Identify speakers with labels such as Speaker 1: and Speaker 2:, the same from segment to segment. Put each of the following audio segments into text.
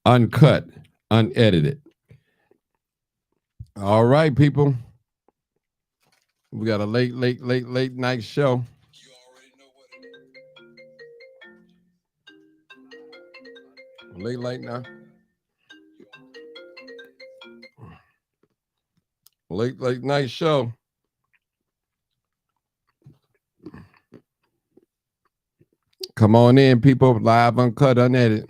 Speaker 1: uncut, unedited. All right, people. We got a late night show. Late now. Late night show. Come on in, people. Live, uncut, unedited.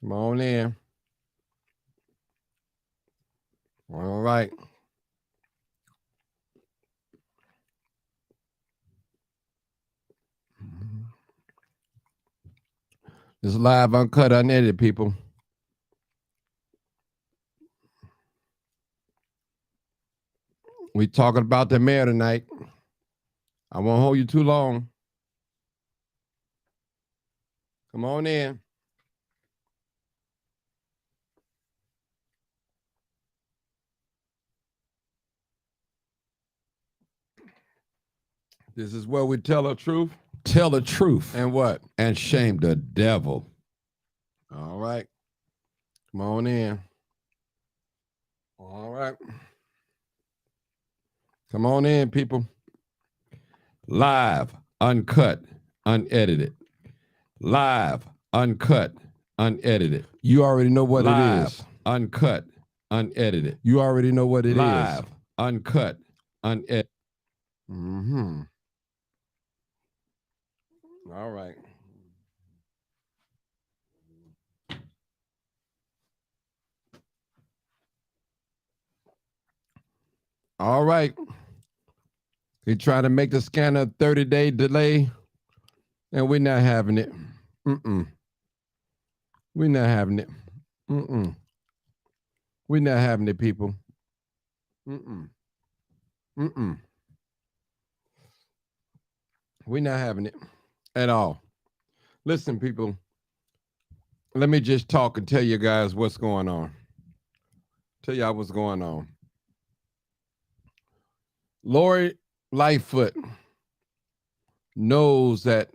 Speaker 1: Come on in. All right. This live, uncut, unedited, people. We talking about the mayor tonight. I won't hold you too long. Come on in. This is where we tell the truth.
Speaker 2: Tell the truth.
Speaker 1: And what?
Speaker 2: And shame the devil.
Speaker 1: All right. Come on in. All right. Come on in, people.
Speaker 2: Live, uncut, unedited. Live, uncut, unedited.
Speaker 1: You already know what
Speaker 2: Live,
Speaker 1: it is.
Speaker 2: Uncut, unedited.
Speaker 1: You already know what it
Speaker 2: Live,
Speaker 1: is.
Speaker 2: uncut, unedited.
Speaker 1: Mm-hmm. All right. All right. He trying to make the scanner a 30-day delay, and we're not having it. Mm-mm. We're not having it. Mm-mm. We're not having it, people. Mm-mm. Mm-mm. We're not having it at all. Listen, people. Let me just talk and tell you guys what's going on. Tell y'all what's going on. Lori LIghtfoot knows that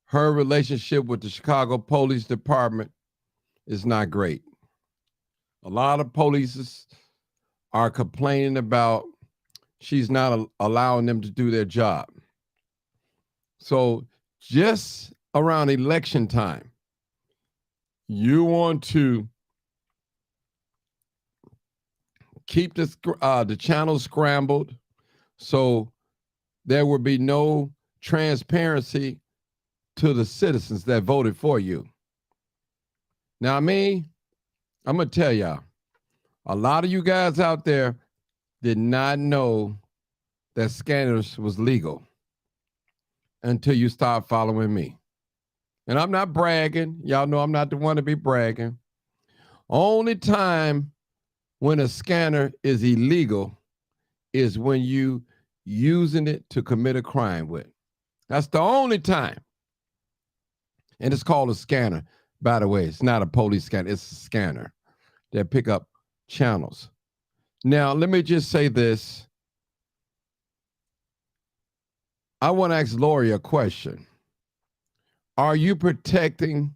Speaker 1: her relationship with the Chicago Police Department is not great. A lot of police are complaining about she's not allowing them to do their job. So just around election time, you want to keep the channel scrambled so there will be no transparency to the citizens that voted for you. Now, I'm going to tell y'all, a lot of you guys out there did not know that scanners was legal until you start following me. And I'm not bragging. Y'all know I'm not the one to be bragging. Only time when a scanner is illegal is when you using it to commit a crime with. That's the only time. And it's called a scanner. By the way, it's not a police scanner. It's a scanner that pick up channels. Now, let me just say this. I want to ask Lori a question. Are you protecting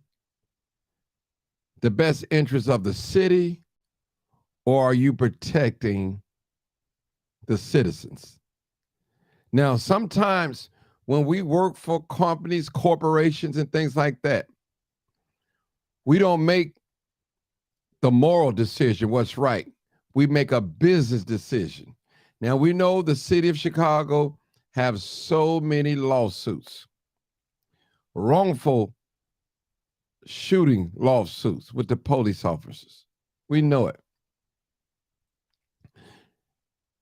Speaker 1: the best interests of the city, or are you protecting the citizens? Now, sometimes when we work for companies, corporations, and things like that, we don't make the moral decision, what's right. We make a business decision. Now, we know the city of Chicago have so many lawsuits, wrongful shooting lawsuits with the police officers. We know it.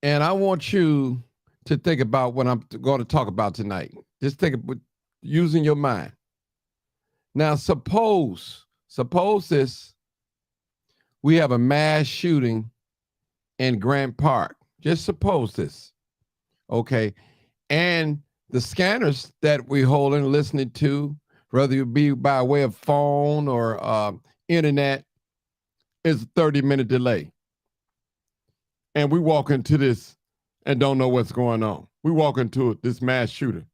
Speaker 1: And I want you to think about what I'm going to talk about tonight. Just think about using your mind. Now, suppose this, we have a mass shooting in Grant Park. Just suppose this, okay? And the scanners that we're holding, listening to, whether it be by way of phone or internet, is a 30-minute delay. And we walk into this and don't know what's going on. We walk into this mass shooting.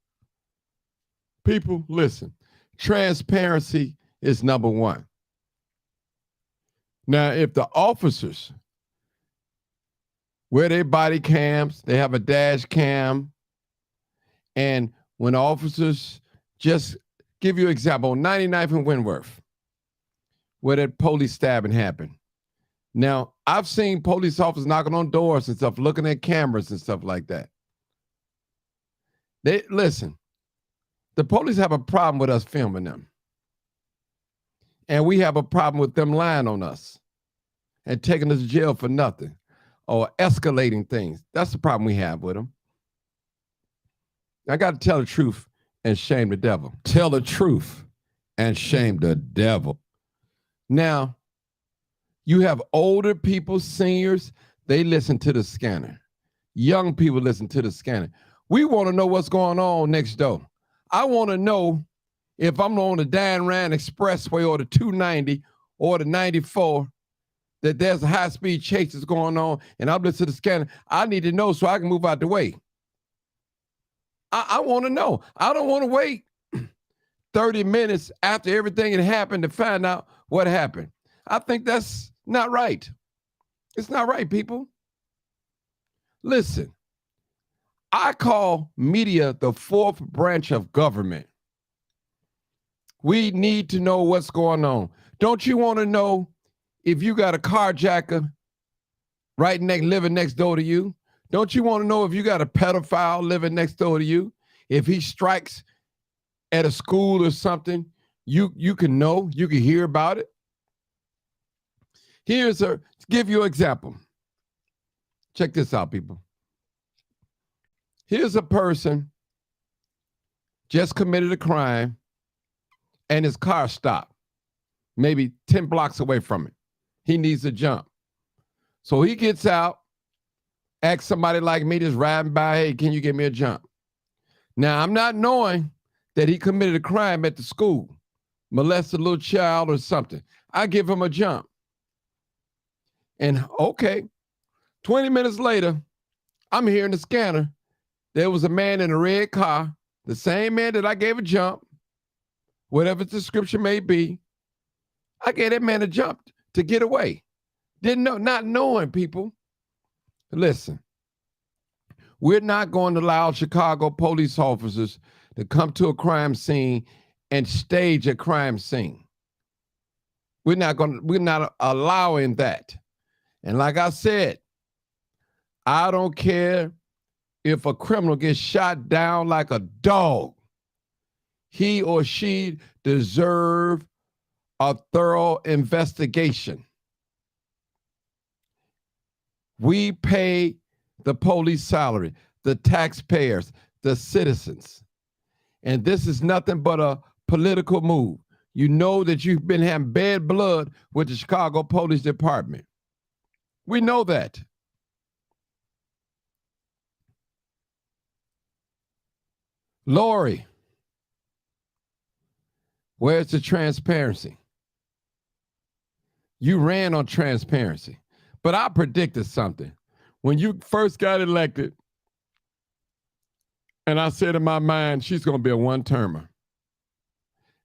Speaker 1: People, listen, transparency is number one. Now, if the officers wear their body cams, they have a dash cam, and when officers, just give you an example, 99th and Wentworth, where that police stabbing happened. Now, I've seen police officers knocking on doors and stuff, looking at cameras and stuff like that. Listen, the police have a problem with us filming them. And we have a problem with them lying on us and taking us to jail for nothing or escalating things. That's the problem we have with them. I got to tell the truth and shame the devil.
Speaker 2: Tell the truth and shame the devil.
Speaker 1: Now, you have older people, seniors, they listen to the scanner. Young people listen to the scanner. We want to know what's going on next door. I want to know if I'm on the Dan Rand Expressway or the 290 or the 94, that there's a high-speed chase that's going on, and I'm listening to the scanner. I need to know so I can move out the way. I want to know. I don't want to wait 30 minutes after everything had happened to find out what happened. I think that's not right. It's not right, people. Listen, I call media the fourth branch of government. We need to know what's going on. Don't you want to know if you got a carjacker living next door to you? Don't you want to know if you got a pedophile living next door to you? If he strikes at a school or something, you can know, you can hear about it. To give you an example. Check this out, people. Here's a person just committed a crime and his car stopped, maybe 10 blocks away from it. He needs to jump. So he gets out, asks somebody like me just riding by, hey, can you give me a jump? Now, I'm not knowing that he committed a crime at the school, molested a little child or something. I give him a jump. And okay, 20 minutes later, I'm hearing the scanner. There was a man in a red car, the same man that I gave a jump, whatever the description may be. I gave that man a jump to get away. Didn't know, not knowing, people. Listen, we're not going to allow Chicago police officers to come to a crime scene and stage a crime scene. We're not allowing that. And like I said, I don't care if a criminal gets shot down like a dog. He or she deserves a thorough investigation. We pay the police salary, the taxpayers, the citizens. And this is nothing but a political move. You know that you've been having bad blood with the Chicago Police Department. We know that. Lori, where's the transparency? You ran on transparency, but I predicted something. When you first got elected, and I said in my mind, she's going to be a one-termer.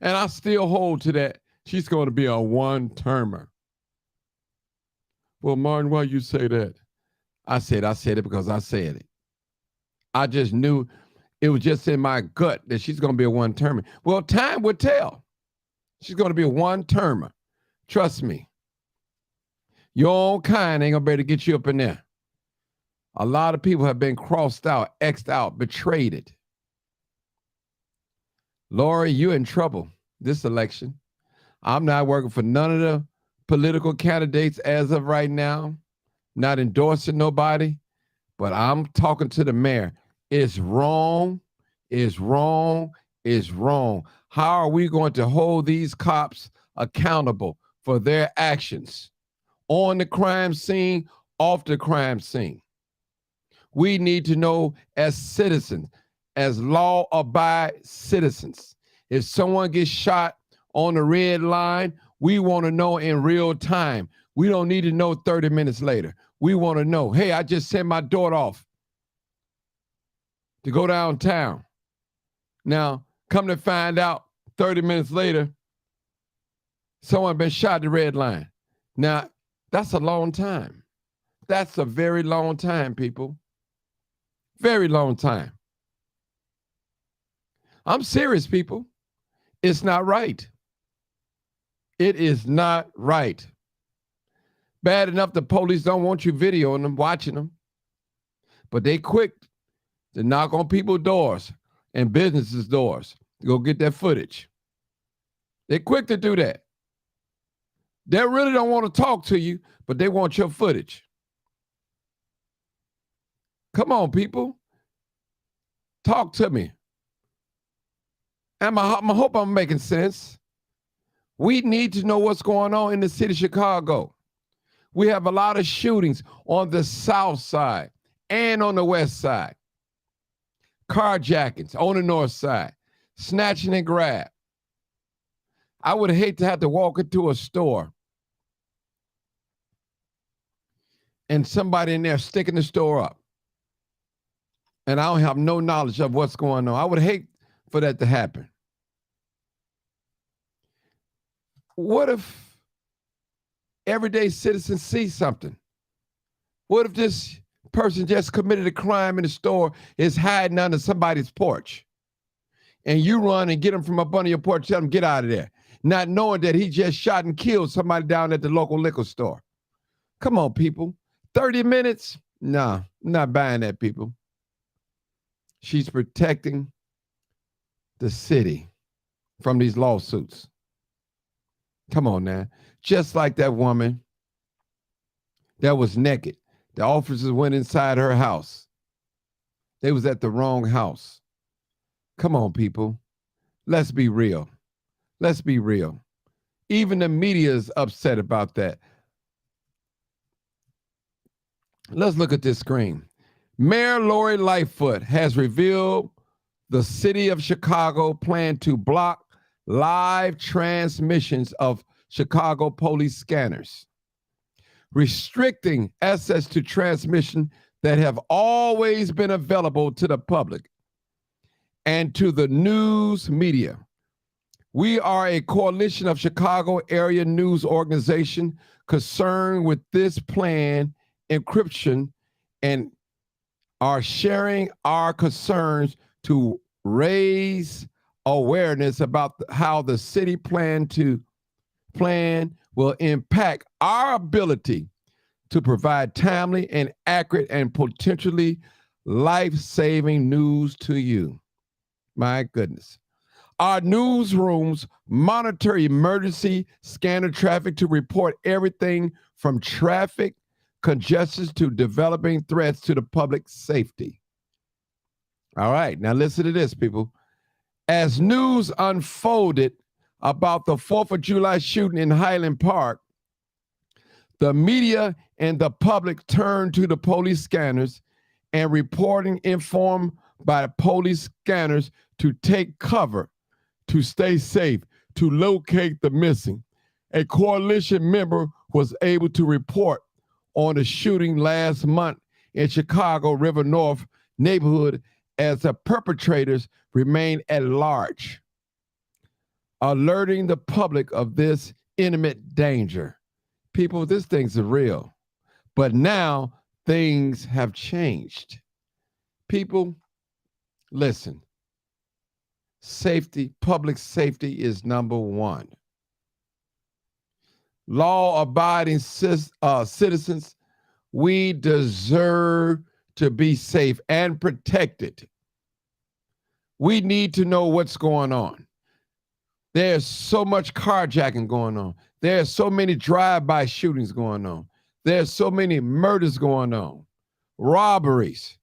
Speaker 1: And I still hold to that. She's going to be a one-termer. Well, Martin, why you say that? I said it because I said it. I just knew it was just in my gut that she's going to be a one-termer. Well, time would tell. She's going to be a one-termer. Trust me. Your own kind ain't going to be able to get you up in there. A lot of people have been crossed out, X'd out, betrayed it. Lori, you're in trouble this election. I'm not working for none of the political candidates as of right now, not endorsing nobody, but I'm talking to the mayor. It's wrong, it's wrong, it's wrong. How are we going to hold these cops accountable for their actions on the crime scene, off the crime scene? We need to know as citizens, as law-abiding citizens, if someone gets shot on the red line, we want to know in real time. We don't need to know 30 minutes later. We want to know, hey, I just sent my daughter off to go downtown. Now, Come to find out 30 minutes later, someone been shot at the red line. Now, that's a long time. That's a very long time, people. Very long time. I'm serious, people. It's not right. It is not right. Bad enough the police don't want you videoing them, watching them. But they quick to knock on people's doors and businesses' doors to go get that footage. They're quick to do that. They really don't want to talk to you, but they want your footage. Come on, people. Talk to me. I hope I'm making sense. We need to know what's going on in the city of Chicago. We have a lot of shootings on the south side and on the west side. Carjackings on the north side. Snatching and grab. I would hate to have to walk into a store and somebody in there sticking the store up. And I don't have no knowledge of what's going on. I would hate for that to happen. What if everyday citizens see something? What if this person just committed a crime in the store, is hiding under somebody's porch, and you run and get them from up under your porch, tell them get out of there, not knowing that he just shot and killed somebody down at the local liquor store? Come on, people. 30 minutes? Nah, I'm not buying that, people. She's protecting the city from these lawsuits. Come on now. Just like that woman that was naked. The officers went inside her house. They was at the wrong house. Come on, people. Let's be real. Let's be real. Even the media is upset about that. Let's look at this screen. Mayor Lori LIghtfoot has revealed the city of Chicago plan to block live transmissions of Chicago police scanners, restricting access to transmission that have always been available to the public and to the news media. We are a coalition of Chicago area news organizations concerned with this plan encryption and are sharing our concerns to raise awareness about how the city plan will impact our ability to provide timely and accurate and potentially life-saving news to you. My goodness. Our newsrooms monitor emergency scanner traffic to report everything from traffic congestions to developing threats to the public safety. All right, now listen to this, people. As news unfolded about the 4th of July shooting in Highland Park, the media and the public turned to the police scanners and reporting informed by police scanners to take cover, to stay safe, to locate the missing. A coalition member was able to report on the shooting last month in Chicago River North neighborhood as the perpetrators remain at large, alerting the public of this imminent danger. People, this thing's real. But now things have changed. People, listen. Safety, public safety is number one. Law-abiding citizens, we deserve to be safe and protected. We need to know what's going on. There's so much carjacking going on. There's so many drive-by shootings going on. There's so many murders going on. Robberies,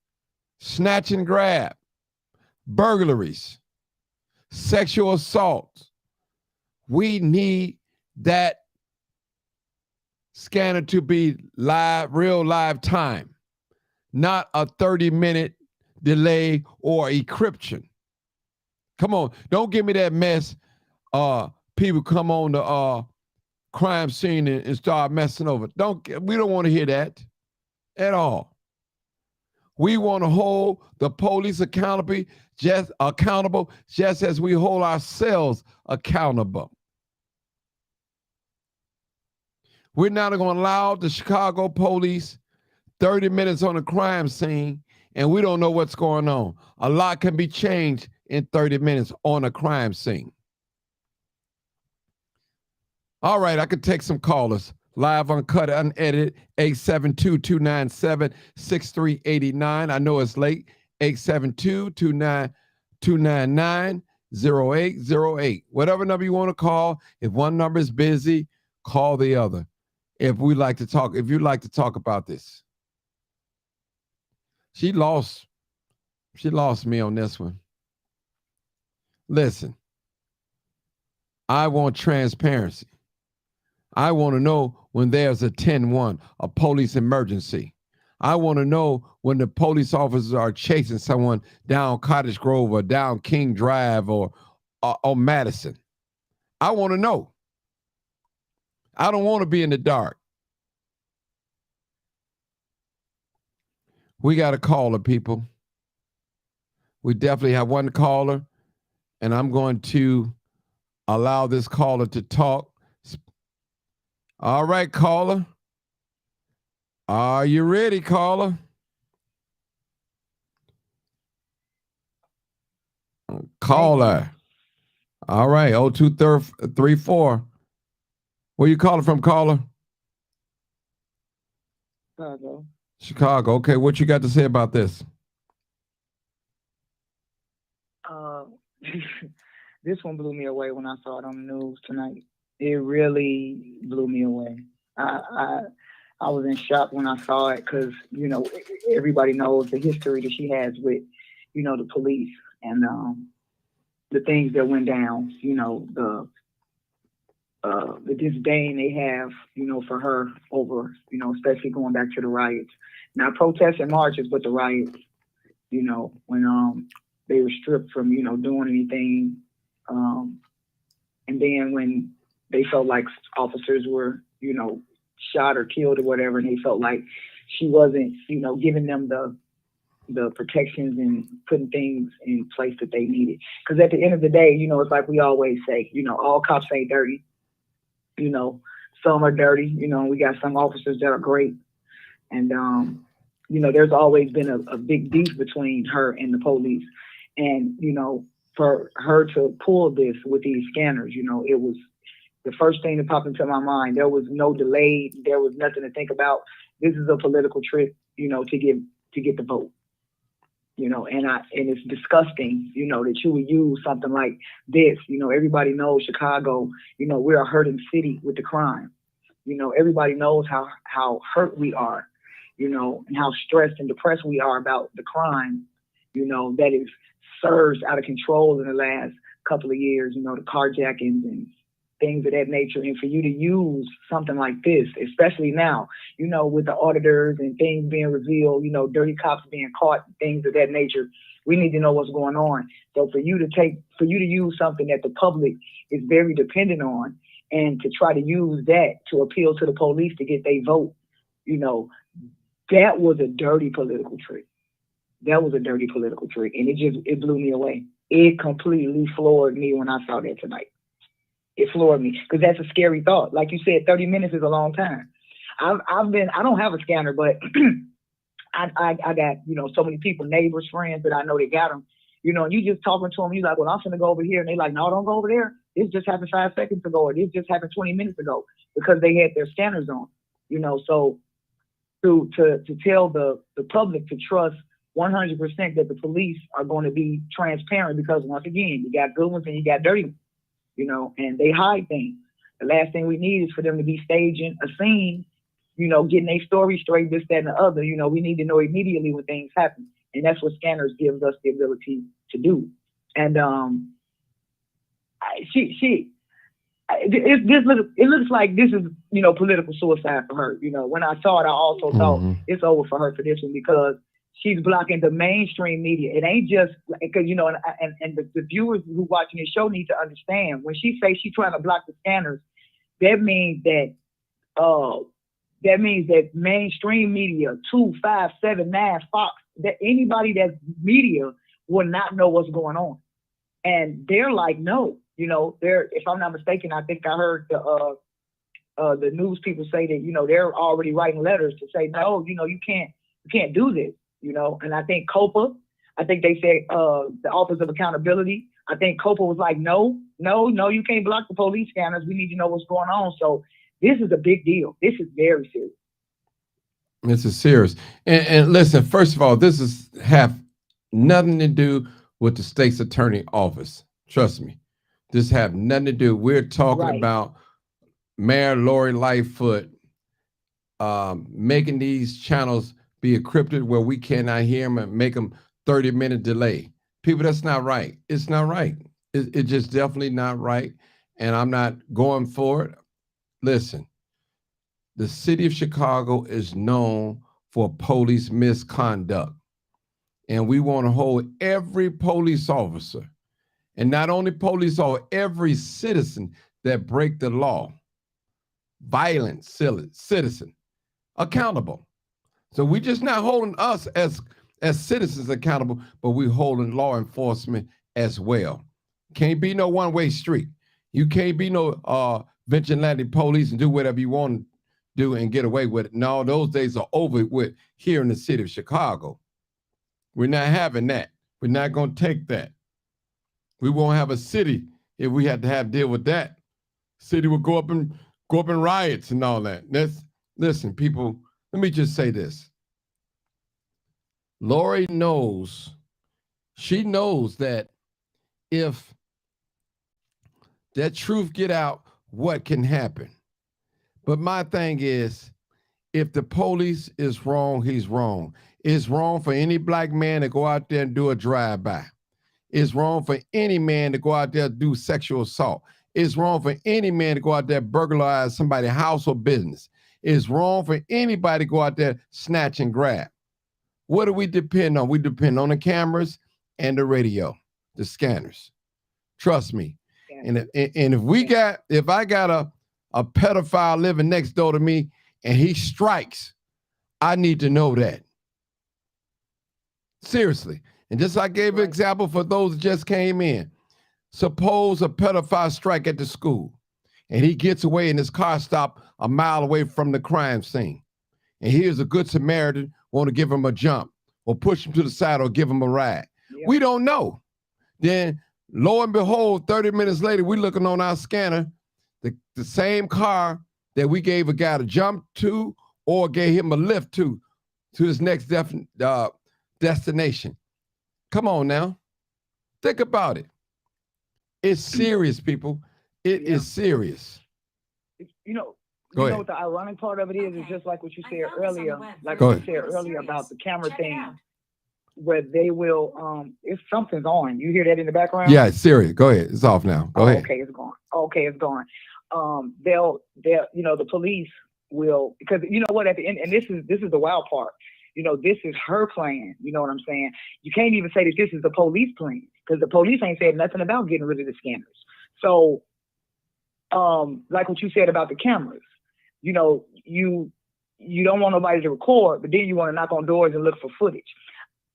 Speaker 1: snatch and grab, burglaries, sexual assault. We need that scanner to be live, real live time, not a 30-minute delay or encryption. Come on, don't give me that mess. People come on the crime scene and start messing over. We don't want to hear that at all. We want to hold the police accountable just as we hold ourselves accountable. We're not going to allow the Chicago police 30 minutes on a crime scene and we don't know what's going on. A lot can be changed in 30 minutes on a crime scene. All right, I could take some callers. Live, uncut, unedited, 872-297-6389. I know it's late, 872-299-0808. Whatever number you want to call. If one number is busy, call the other. If you'd like to talk about this. She lost me on this one. Listen, I want transparency. I want to know when there's a 10-1, a police emergency. I want to know when the police officers are chasing someone down Cottage Grove or down King Drive or Madison. I want to know. I don't want to be in the dark. We got a caller, people. We definitely have one caller, and I'm going to allow this caller to talk. All right, caller. Are you ready, caller? Caller. All right, 0234. Where you calling from, caller?
Speaker 3: Chicago.
Speaker 1: Chicago. Okay, what you got to say about this?
Speaker 3: This one blew me away when I saw it on the news tonight. It really blew me away. I was in shock when I saw it because, you know, everybody knows the history that she has with, you know, the police and the things that went down, you know, the disdain they have, you know, for her over, you know, especially going back to the riots. Not protests and marches, but the riots, you know, when they were stripped from, you know, doing anything. And then when they felt like officers were, you know, shot or killed or whatever, and they felt like she wasn't, you know, giving them the protections and putting things in place that they needed. Because at the end of the day, you know, it's like we always say, you know, all cops ain't dirty. You know, some are dirty. You know, we got some officers that are great. And, you know, there's always been a big beef between her and the police. And, you know, for her to pull this with these scanners, you know, it was the first thing that popped into my mind. There was no delay. There was nothing to think about. This is a political trick, you know, to get the vote. You know, and it's disgusting, you know, that you would use something like this. You know, everybody knows Chicago, you know, we're a hurting city with the crime. You know, everybody knows how hurt we are, you know, and how stressed and depressed we are about the crime, you know, that is surged out of control in the last couple of years, you know, the carjackings and things of that nature. And for you to use something like this, especially now, you know, with the auditors and things being revealed, you know, dirty cops being caught, things of that nature, we need to know what's going on. So for you to use something that the public is very dependent on and to try to use that to appeal to the police to get their vote, you know, that was a dirty political trick. That was a dirty political trick. And it blew me away. It completely floored me when I saw that tonight. It floored me because that's a scary thought. Like you said, 30 minutes is a long time. I don't have a scanner, but I got, you know, so many people, neighbors, friends that I know they got them, you know, and you just talking to them, you like, well, I'm going to go over here. And they like, no, don't go over there. This just happened 5 seconds ago, or this just happened 20 minutes ago because they had their scanners on, you know. So to tell the public to trust 100% that the police are going to be transparent, because once again, you got good ones and you got dirty ones. You know, and they hide things. The last thing we need is for them to be staging a scene, you know, getting a story straight, this, that, and the other. You know, we need to know immediately when things happen. And that's what scanners gives us the ability to do. And it looks like this is, you know, political suicide for her. You know, when I saw it, I also thought it's over for her for this one, because she's blocking the mainstream media. It ain't just because, you know, and the viewers who watching this show need to understand, when she says she's trying to block the scanners, that means that mainstream media, 2, 5, 7, 9, Fox, that anybody that's media will not know what's going on. And they're like, no, if I'm not mistaken, I think I heard the news people say that, they're already writing letters to say, no, you can't do this, and I think COPA, I think they said, the Office of Accountability, I think COPA was like, no, you can't block the police scanners. We need to know what's going on. So this is a big deal. This is very serious.
Speaker 1: This is serious. And listen, first of all, this is have nothing to do with the state's attorney office. Trust me. This have nothing to do. We're talking about Mayor Lori LIghtfoot making these channels be encrypted where we cannot hear them and make them 30-minute delay. People, that's not right. It's not right. It's just definitely not right. And I'm not going for it. Listen, the city of Chicago is known for police misconduct. And we want to hold every police officer, and not only police officer, every citizen that break the law, violent citizen, accountable. So we're just not holding us as citizens accountable, but we're holding law enforcement as well. Can't be no one-way street. You can't be no vigilante police and do whatever you want to do and get away with it. No, those days are over with here in the city of Chicago. We're not having that. We're not going to take that. We won't have a city if we had to deal with that. City would go up in riots and all that. Listen, people, let me just say this. Lori knows, she knows that if that truth get out, what can happen? But my thing is, if the police is wrong, he's wrong. It's wrong for any black man to go out there and do a drive-by. It's wrong for any man to go out there and do sexual assault. It's wrong for any man to go out there and burglarize somebody's house or business. It's wrong for anybody to go out there, snatch and grab. What do we depend on? We depend on the cameras and the radio, the scanners. Trust me. Yeah. And if I got a pedophile living next door to me and he strikes, I need to know that. Seriously. And just like I gave an example for those that just came in. Suppose a pedophile strike at the school and he gets away and his car stopped a mile away from the crime scene. And here's a good Samaritan want to give him a jump or push him to the side or give him a ride. Yep. We don't know. Then lo and behold, 30 minutes later, we're looking on our scanner, the same car that we gave a guy to jump to or gave him a lift to his next destination. Come on now. Think about it. It's serious, people. It is serious.
Speaker 3: Go ahead. What the ironic part of it is just like what you said earlier, about the camera thing, where they will, if something's on, you hear that in the background?
Speaker 1: Yeah, it's serious. Go ahead. It's off now. Go ahead.
Speaker 3: Okay, it's gone. They'll, the police will, because you know what, at the end, and this is the wild part. This is her plan. You know what I'm saying? You can't even say that this is the police plan because the police ain't said nothing about getting rid of the scanners. So, like what you said about the cameras, you don't want nobody to record, but then you want to knock on doors and look for footage.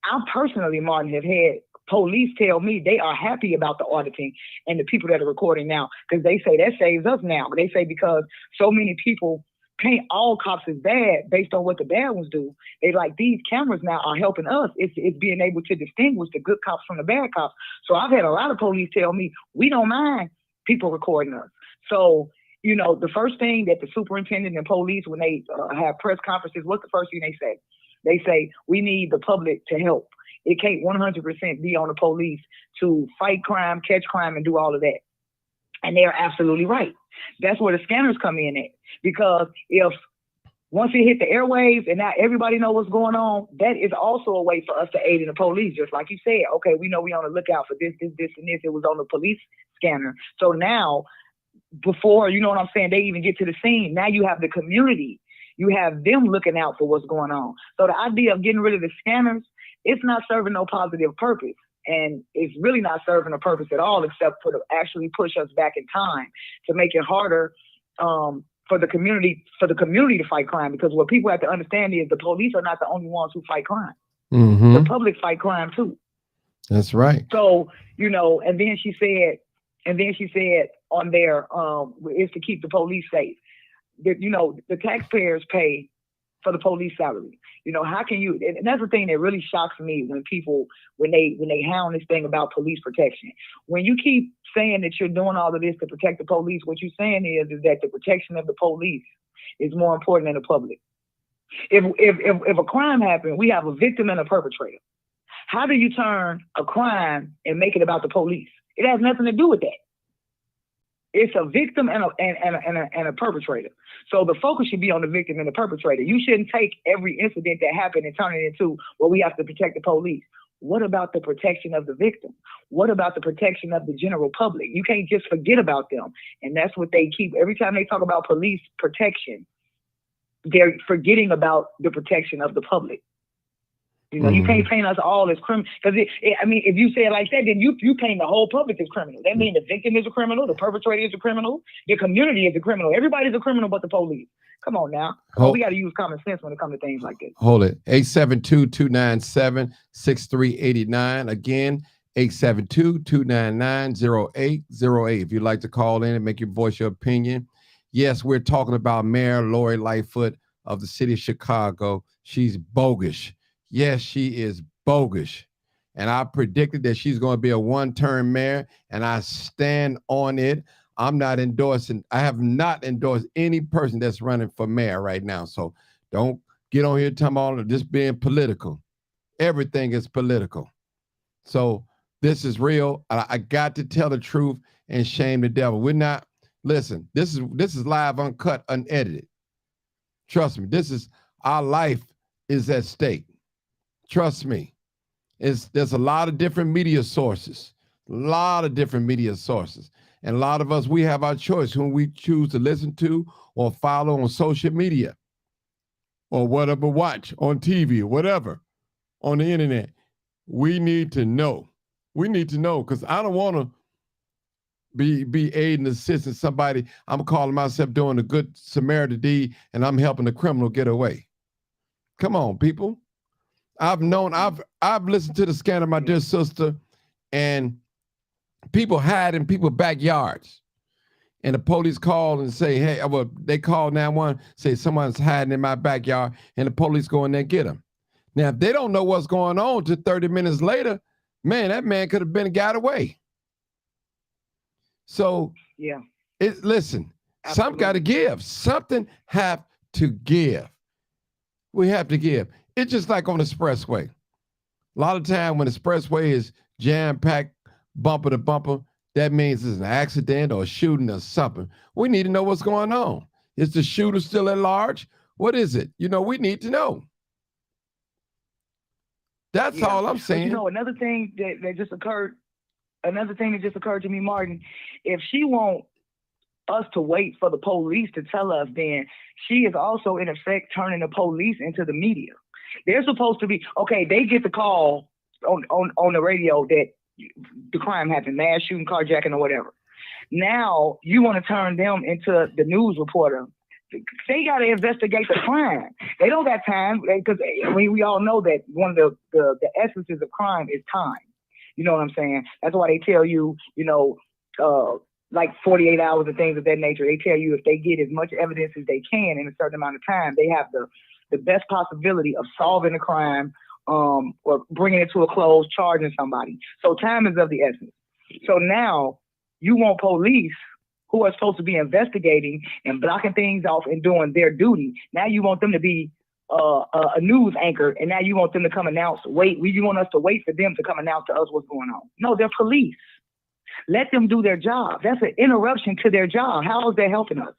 Speaker 3: I personally, Martin, have had police tell me they are happy about the auditing and the people that are recording now because they say that saves us now. They say because so many people paint all cops as bad based on what the bad ones do. They like these cameras now are helping us. It's being able to distinguish the good cops from the bad cops. So I've had a lot of police tell me we don't mind people recording us. So, the first thing that the superintendent and police, when they have press conferences, what's the first thing they say? They say, we need the public to help. It can't 100% be on the police to fight crime, catch crime, and do all of that. And they're absolutely right. That's where the scanners come in at. Because if once it hit the airwaves and now everybody knows what's going on, that is also a way for us to aid in the police. Just like you said, okay, we know we're on the lookout for this, and this. It was on the police scanner. So now, before, you know what I'm saying, they even get to the scene, now you have the community. You have them looking out for what's going on. So the idea of getting rid of the scanners, it's not serving no positive purpose. And it's really not serving a purpose at all, except for to actually push us back in time to make it harder for the community to fight crime. Because what people have to understand is the police are not the only ones who fight crime. The
Speaker 1: Mm-hmm.
Speaker 3: public fight crime too.
Speaker 1: That's right.
Speaker 3: So, and then she said on there, is to keep the police safe. That, the taxpayers pay for the police salary. How can you? And that's the thing that really shocks me when people when they hound this thing about police protection. When you keep saying that you're doing all of this to protect the police, what you're saying is that the protection of the police is more important than the public. If a crime happened, we have a victim and a perpetrator. How do you turn a crime and make it about the police? It has nothing to do with that. It's a victim and a perpetrator. So the focus should be on the victim and the perpetrator. You shouldn't take every incident that happened and turn it into, well, we have to protect the police. What about the protection of the victim? What about the protection of the general public? You can't just forget about them. And that's what they keep. Every time they talk about police protection, they're forgetting about the protection of the public. You can't paint us all as criminals. Because, if you say it like that, then you paint the whole public as criminal. That means the victim is a criminal, the perpetrator is a criminal, the community is a criminal. Everybody's a criminal but the police. Come on now. We got to use common sense when it comes to things like this.
Speaker 1: Hold it. 872-297-6389. Again, 872-299-0808. If you'd like to call in and make your voice your opinion. Yes, we're talking about Mayor Lori Lightfoot of the city of Chicago. She's bogus. Yes, she is bogus. And I predicted that she's going to be a one-term mayor, and I stand on it. I have not endorsed any person that's running for mayor right now. So don't get on here talking about this being political. Everything is political. So this is real. I got to tell the truth and shame the devil. Listen, this is live, uncut, unedited. Trust me, our life is at stake. Trust me. There's a lot of different media sources. And a lot of us, we have our choice whom we choose to listen to or follow on social media or whatever, watch on TV or whatever on the internet. We need to know. Because I don't want to be aiding, assisting somebody. I'm calling myself doing a good Samaritan deed and I'm helping the criminal get away. Come on, people. I've listened to the scandal, my dear sister, and people hide in people's backyards. And the police call and say, hey, they call 911, say someone's hiding in my backyard, and the police go in there and get them. Now, if they don't know what's going on till 30 minutes later, man, that man could have been got away. So,
Speaker 3: yeah.
Speaker 1: Listen, something got to give. Something have to give. We have to give. It's just like on the expressway. A lot of time when the expressway is jam-packed, bumper to bumper, that means it's an accident or a shooting or something. We need to know what's going on. Is the shooter still at large? What is it? We need to know. That's all I'm saying.
Speaker 3: But another thing that just occurred to me, Martin, if she wants us to wait for the police to tell us, then she is also in effect turning the police into the media. They're supposed to be, okay, they get the call on the radio that the crime happened, mass shooting, carjacking, or whatever. Now you want to turn them into the news reporter. They got to investigate the crime. They don't got time because we all know that one of the essences of crime is time. You know what I'm saying? That's why they tell you, like 48 hours and things of that nature. They tell you if they get as much evidence as they can in a certain amount of time, they have the best possibility of solving the crime or bringing it to a close, charging somebody. So time is of the essence. So now you want police who are supposed to be investigating and blocking things off and doing their duty. Now you want them to be a news anchor, and now you want them to come announce, you want us to wait for them to come announce to us what's going on. No, they're police. Let them do their job. That's an interruption to their job. How is that helping us?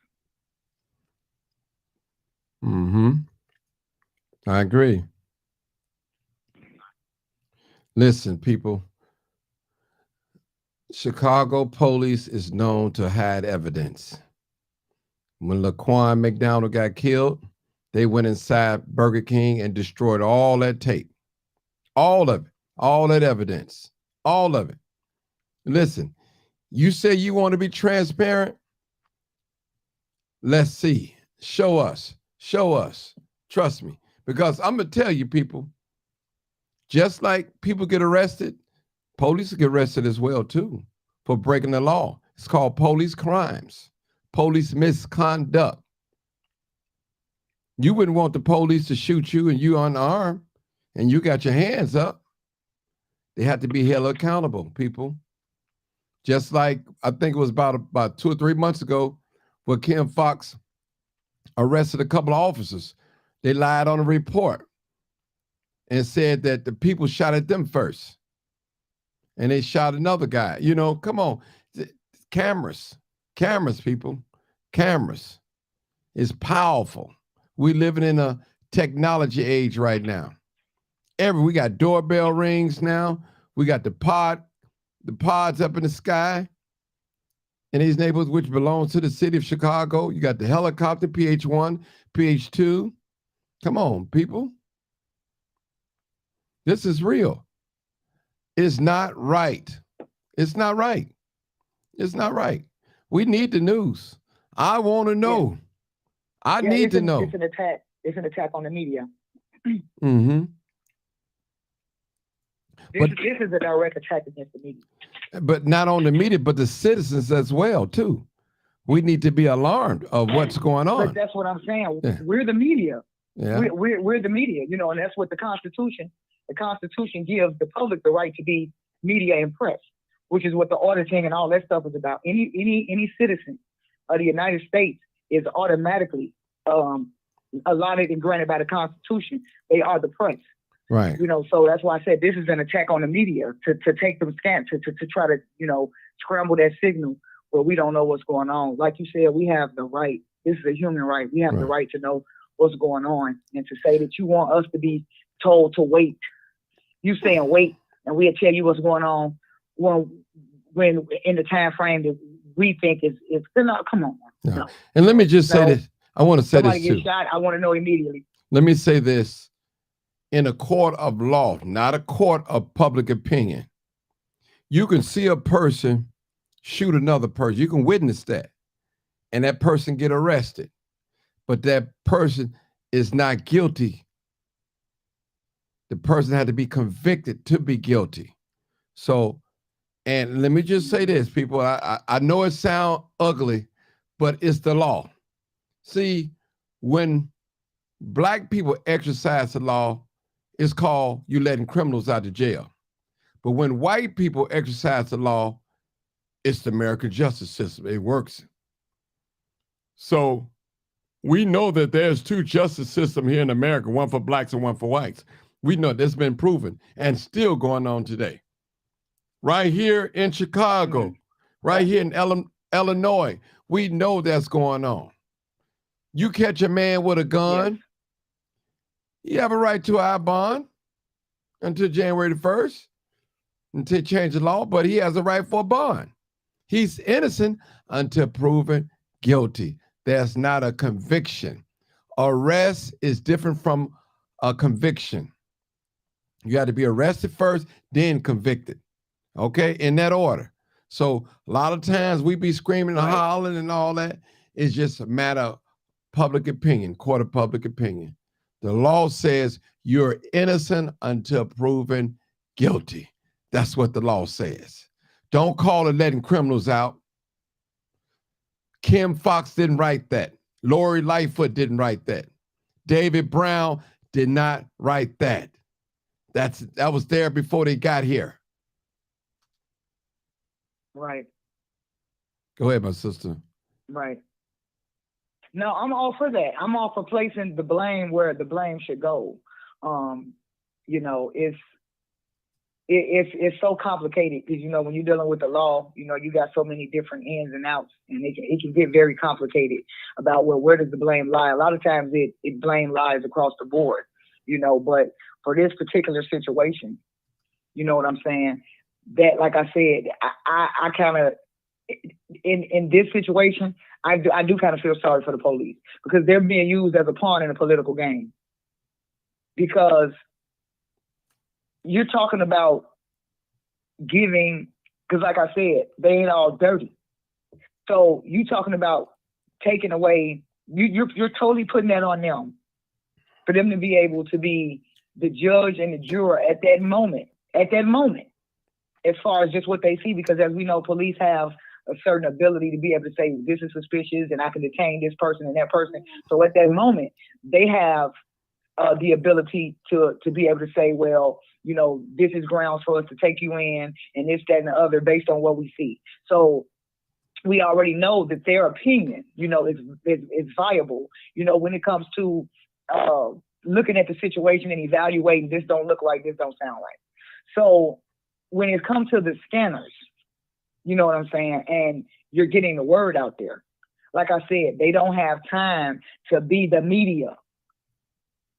Speaker 1: Mm-hmm. I agree. Listen, people, Chicago police is known to hide evidence. When Laquan McDonald got killed, they went inside Burger King and destroyed all that tape. All of it. All that evidence. All of it. Listen, you say you want to be transparent? Let's see. Show us. Show us. Trust me. Because I'm going to tell you, people, Just like people get arrested, police get arrested as well too for breaking the law. It's called police crimes, police misconduct. You wouldn't want the police to shoot you and you unarmed and you got your hands up. They have to be held accountable, people. Just like I think it was about 2 or 3 months ago where Kim Fox arrested a couple of officers. They lied on a report and said that the people shot at them first. And they shot another guy. You know, come on. Cameras, people, cameras. It's powerful. We living in a technology age right now. We got doorbell rings now. We got the pods up in the sky in these neighborhoods, which belongs to the city of Chicago. You got the helicopter, PH1, PH2. Come on, people. This is real. It's not right. It's not right. It's not right. We need the news. I want to know. Yeah. I need to know.
Speaker 3: It's an attack. It's an attack on the media.
Speaker 1: Mm-hmm.
Speaker 3: This is a direct attack against the media.
Speaker 1: But not on the media, but the citizens as well, too. We need to be alarmed of what's going on.
Speaker 3: But that's what I'm saying. Yeah. We're the media.
Speaker 1: Yeah.
Speaker 3: We're the media, you know, and that's what the Constitution gives the public the right to be media and press, which is what the auditing and all that stuff is about. Any citizen of the United States is automatically allotted and granted by the Constitution. They are the press.
Speaker 1: Right.
Speaker 3: You know, so that's why I said this is an attack on the media to take them scant, to try to, you know, scramble that signal where we don't know what's going on. Like you said, we have the right. This is a human right. We have the right to know what's going on, and to say that you want us to be told to wait. You saying wait, and we'll tell you what's going on when in the time frame that we think is not. Come on.
Speaker 1: No. No. And let me just say this. I want to say this too.
Speaker 3: Somebody get shot, I want to know immediately.
Speaker 1: Let me say this. In a court of law, not a court of public opinion, you can see a person shoot another person. You can witness that, and that person get arrested, but that person is not guilty. The person had to be convicted to be guilty. So, and let me just say this, people. I know it sounds ugly, but it's the law. See, when Black people exercise the law, it's called you letting criminals out of jail. But when white people exercise the law, it's the American justice system. It works. So we know that there's two justice systems here in America, one for Blacks and one for whites. We know that's been proven and still going on today. Right here in Chicago, right here in Illinois, we know that's going on. You catch a man with a gun, yes. You have a right to a bond until January the 1st, until change the law, but he has a right for a bond. He's innocent until proven guilty. There's not a conviction. Arrest is different from a conviction. You got to be arrested first, then convicted. Okay, in that order. So a lot of times we be screaming and hollering and all that. It's just a matter of public opinion, court of public opinion. The law says you're innocent until proven guilty. That's what the law says. Don't call it letting criminals out. Kim Fox didn't write that. Lori LIghtfoot didn't write that. David Brown did not write that. That was there before they got here.
Speaker 3: Right.
Speaker 1: Go ahead, my sister.
Speaker 3: Right. No, I'm all for that. I'm all for placing the blame where the blame should go. You know, it's so complicated because, you know, when you're dealing with the law, you know, you got so many different ins and outs, and it can get very complicated about, well, where does the blame lie? A lot of times it blame lies across the board, you know, but for this particular situation, you know what I'm saying? That, like I said, I kind of, in this situation, I do kind of feel sorry for the police because they're being used as a pawn in a political game. Because you're talking about giving, because like I said, they ain't all dirty. So you talking about taking away, you're totally putting that on them for them to be able to be the judge and the juror at that moment, as far as just what they see, because as we know, police have a certain ability to be able to say this is suspicious and I can detain this person and that person. So at that moment, they have the ability to be able to say, well, this is grounds for us to take you in and this, that, and the other based on what we see. So we already know that their opinion, is viable, when it comes to looking at the situation and evaluating this don't look right, this don't sound right. So when it comes to the scanners, you know what I'm saying, and you're getting the word out there, like I said, they don't have time to be the media.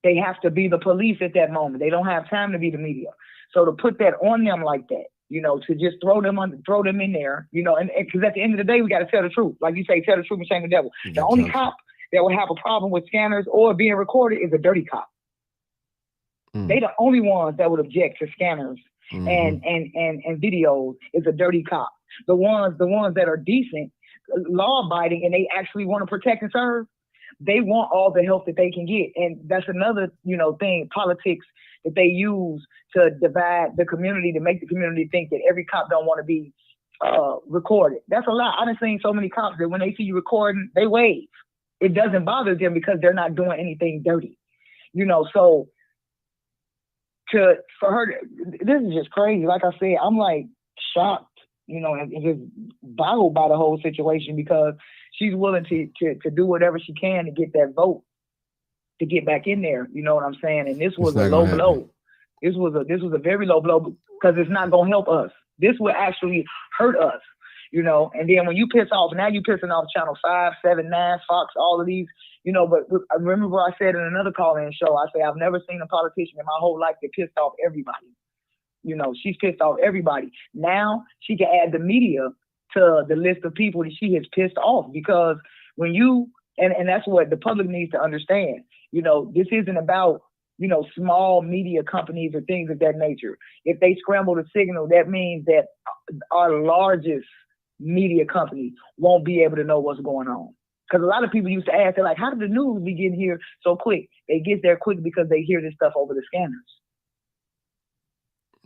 Speaker 3: They have to be the police at that moment. They don't have time to be the media. So to put that on them like that, to just throw them in there, and because at the end of the day, we got to tell the truth. Like you say, tell the truth and shame the devil. The only cop that will have a problem with scanners or being recorded is a dirty cop. They the only ones that would object to scanners and videos is a dirty cop. The ones that are decent, law abiding, and they actually want to protect and serve, they want all the help that they can get. And that's another, thing, politics that they use to divide the community, to make the community think that every cop don't want to be recorded. That's a lie. I've seen so many cops that when they see you recording, they wave. It doesn't bother them because they're not doing anything dirty. So for her, this is just crazy. Like I said, I'm like shocked, and just boggled by the whole situation, because she's willing to do whatever she can to get that vote, to get back in there. You know what I'm saying? And this was a low blow. This was a very low blow, because it's not gonna help us. This will actually hurt us. And then when you piss off, now you pissing off Channel 5, 7, 9, Fox, all of these, but I remember I said in another call-in show, I say, I've never seen a politician in my whole life that pissed off everybody. She's pissed off everybody. Now she can add the media to the list of people that she has pissed off, because when you, and that's what the public needs to understand, this isn't about, small media companies or things of that nature. If they scramble the signal, that means that our largest media company won't be able to know what's going on. Because a lot of people used to ask, they're like, how did the news be getting here so quick? They get there quick because they hear this stuff over the scanners.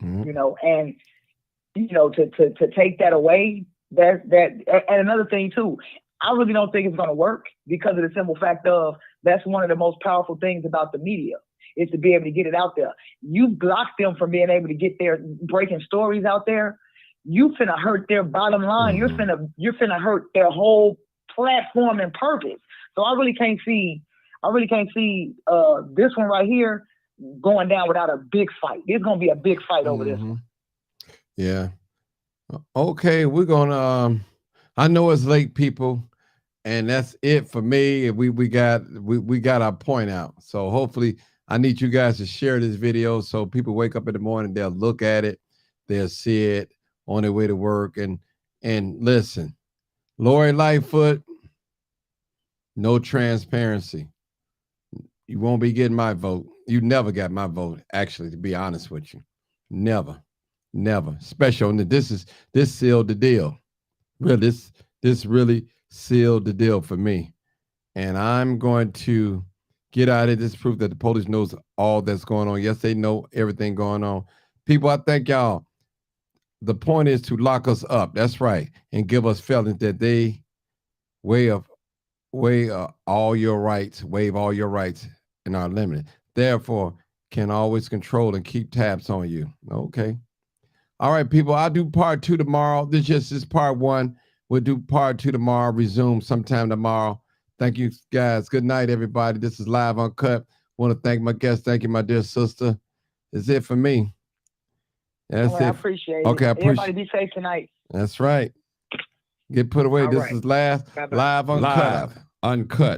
Speaker 3: And to take that away, that and another thing too, I really don't think it's going to work, because of the simple fact of that's one of the most powerful things about the media, is to be able to get it out there. You block them from being able to get their breaking stories out there. You finna hurt their bottom line. You're finna hurt their whole platform and purpose. So I really can't see this one right here going down without a big fight. There's gonna be a big fight over this one.
Speaker 1: Yeah. Okay, we're gonna I know it's late, people, and that's it for me. We got our point out. So hopefully I need you guys to share this video so people wake up in the morning, they'll look at it, they'll see it on their way to work. And listen, Lori LIghtfoot, no transparency. You won't be getting my vote. You never got my vote, actually, to be honest with you. Never. Special. And this sealed the deal. Really, this really sealed the deal for me. And I'm going to get out of this proof that the police knows all that's going on. Yes, they know everything going on. People, I thank y'all. The point is to lock us up. That's right. And give us felons that they waive all your rights and are limited. Therefore, can always control and keep tabs on you. Okay. All right, people, I'll do part 2 tomorrow. This is part 1. We'll do part 2 tomorrow, resume sometime tomorrow. Thank you, guys. Good night, everybody. This is Live Uncut. Want to thank my guest. Thank you, my dear sister. That's it for me. That's it.
Speaker 3: I appreciate it.
Speaker 1: Okay, I appreciate
Speaker 3: Everybody be safe tonight.
Speaker 1: That's right. Get put away.
Speaker 3: All
Speaker 1: this
Speaker 3: right.
Speaker 1: is Live
Speaker 3: Bye-bye.
Speaker 1: Uncut.
Speaker 2: Live Uncut.